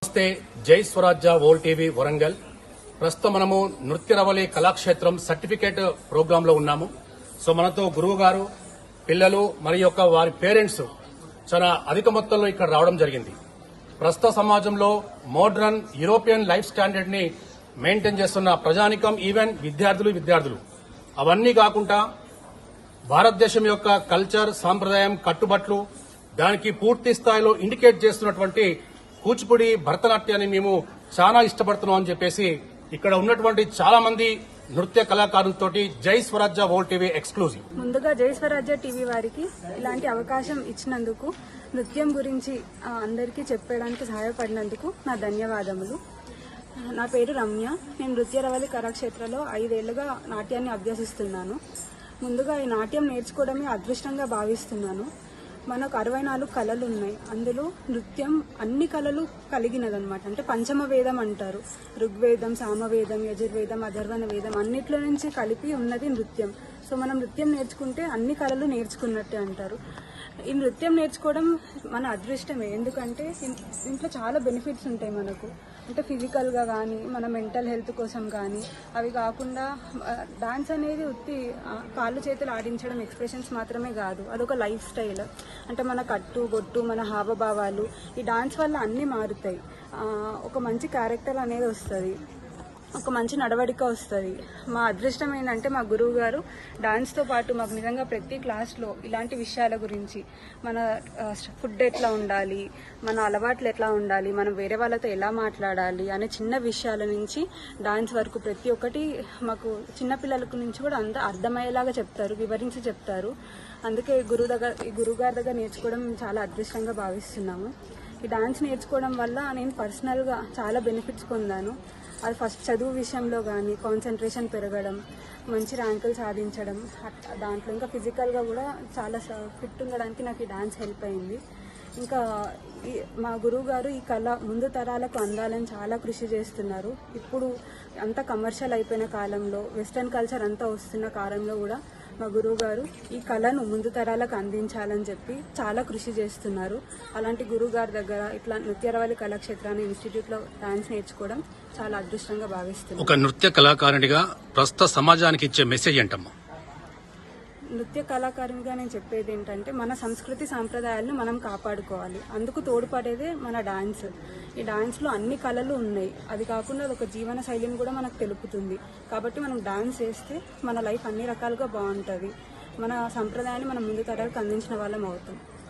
నమస్తే, జై స్వరాజ్య world TV Warangal. ప్రస్తుతం మనము నృత్యరవళి కళాక్షేత్రం సర్టిఫికేట్ ప్రోగ్రామ్ లో ఉన్నాము. సో మనతో గురువు గారు, పిల్లలు మరియు వారి పేరెంట్స్ చాలా అధిక మొత్తంలో ఇక్కడ రావడం జరిగింది. ప్రస్తుత సమాజంలో మోడ్రన్ యూరోపియన్ లైఫ్ స్టాండర్డ్ ని మెయింటైన్ చేస్తున్న ప్రజానికం, ఈవెన్ విద్యార్థులు అవన్నీ కాకుండా భారతదేశం యొక్క కల్చర్, సాంప్రదాయం, కట్టుబట్లు దానికి పూర్తి స్థాయిలో ఇండికేట్ చేస్తున్నటువంటి కూచిపూడి భరతనాట్యాన్ని మేము చాలా ఇష్టపడుతున్నాం అని చెప్పేసి ఇక్కడ ఉన్నటువంటి చాలా మంది నృత్య కళాకారులతోటి జై స్వరాజ్య వరల్డ్ టీవీ ఎక్స్క్లూజివ్. ముందుగా జై స్వరాజ్య టీవీ వారికి ఇలాంటి అవకాశం ఇచ్చినందుకు, నృత్యం గురించి అందరికీ చెప్పడానికి సహాయపడినందుకు నా ధన్యవాదములు. నా పేరు రమ్య. నేను నృత్యరవళి కళాక్షేత్రంలో 5 ఏళ్లుగా నాట్యాన్ని అభ్యసిస్తున్నాను. ముందుగా ఈ నాట్యం నేర్చుకోవడమే అదృష్టంగా భావిస్తున్నాను. మనకు 64 కళలు ఉన్నాయి. అందులో నృత్యం అన్ని కళలు కలిగినదనమాట. అంటే పంచమ వేదం అంటారు. ఋగ్వేదం, సామవేదం, యజుర్వేదం, అధర్వణ వేదం అన్నిట్లో నుంచి కలిపి ఉన్నది నృత్యం. సో మనం నృత్యం నేర్చుకుంటే అన్ని కళలు నేర్చుకున్నట్టే అంటారు. ఈ నృత్యం నేర్చుకోవడం మన అదృష్టమే. ఎందుకంటే ఇంట్లో చాలా బెనిఫిట్స్ ఉంటాయి మనకు. అంటే ఫిజికల్గా కానీ, మన మెంటల్ హెల్త్ కోసం కానీ. అవి కాకుండా డాన్స్ అనేది ఉత్తి కాళ్ళు చేతులు ఆడించడం, ఎక్స్ప్రెషన్స్ మాత్రమే కాదు. అదొక లైఫ్ స్టైల్. అంటే మన కట్టు బొట్టు, మన హావభావాలు ఈ డాన్స్ వల్ల అన్నీ మారుతాయి. ఒక మంచి క్యారెక్టర్ అనేది వస్తుంది, ఒక మంచి నడవడిక వస్తుంది. మా అదృష్టం ఏంటంటే మా గురువు గారు డాన్స్తో పాటు మాకు నిజంగా ప్రతి క్లాస్లో ఇలాంటి విషయాల గురించి, మన ఫుడ్ ఎట్లా ఉండాలి, మన అలవాట్లు ఎట్లా ఉండాలి, మనం వేరే వాళ్ళతో ఎలా మాట్లాడాలి అనే చిన్న విషయాల నుంచి డాన్స్ వరకు ప్రతి ఒక్కటి మాకు చిన్నపిల్లల నుంచి కూడా అంత అర్థమయ్యేలాగా చెప్తారు, వివరించి చెప్తారు. అందుకే గురువుగారి దగ్గర నేర్చుకోవడం చాలా అదృష్టంగా భావిస్తున్నాము. ఈ డాన్స్ నేర్చుకోవడం వల్ల నేను పర్సనల్గా చాలా బెనిఫిట్స్ పొందాను. అది ఫస్ట్ చదువు విషయంలో కానీ, కాన్సన్ట్రేషన్ పెరగడం, మంచి ర్యాంకులు సాధించడం, దాంట్లో ఇంకా ఫిజికల్గా కూడా చాలా ఫిట్ ఉండడానికి నాకు ఈ డాన్స్ హెల్ప్ అయింది. ఇంకా మా గురువు గారు ఈ కళ ముందు తరాలకు అందాలని చాలా కృషి చేస్తున్నారు. ఇప్పుడు అంతా కమర్షియల్ అయిపోయిన కాలంలో, వెస్ట్రన్ కల్చర్ అంతా వస్తున్న కాలంలో కూడా మా గురువు గారు ఈ కళను ముందు తరాలకు అందించాలని చెప్పి చాలా కృషి చేస్తున్నారు. అలాంటి గురువు గారి దగ్గర ఇట్లా నృత్యరవళి కళాక్షేత్రాన్ని ఇన్స్టిట్యూట్లో డాన్స్ నేర్చుకోవడం చాలా అదృష్టంగా భావిస్తున్నాను. ఒక నృత్య కళాకారునిగా ప్రస్తుత సమాజానికి ఇచ్చే మెసేజ్ ఏంటమ్మా? నృత్య కళాకారునిగా నేను చెప్పేది ఏంటంటే, మన సంస్కృతి సాంప్రదాయాలను మనం కాపాడుకోవాలి. అందుకు తోడ్పడేదే మన డాన్స్. ఈ డాన్స్లో అన్ని కళలు ఉన్నాయి. అది కాకుండా అది ఒక జీవన శైలిని కూడా మనకు తెలుపుతుంది. కాబట్టి మనం డాన్స్ చేస్తే మన లైఫ్ అన్ని రకాలుగా బాగుంటుంది. మన సంప్రదాయాన్ని మనం ముందు తరాలకు అందించిన వాళ్ళం అవుతాం.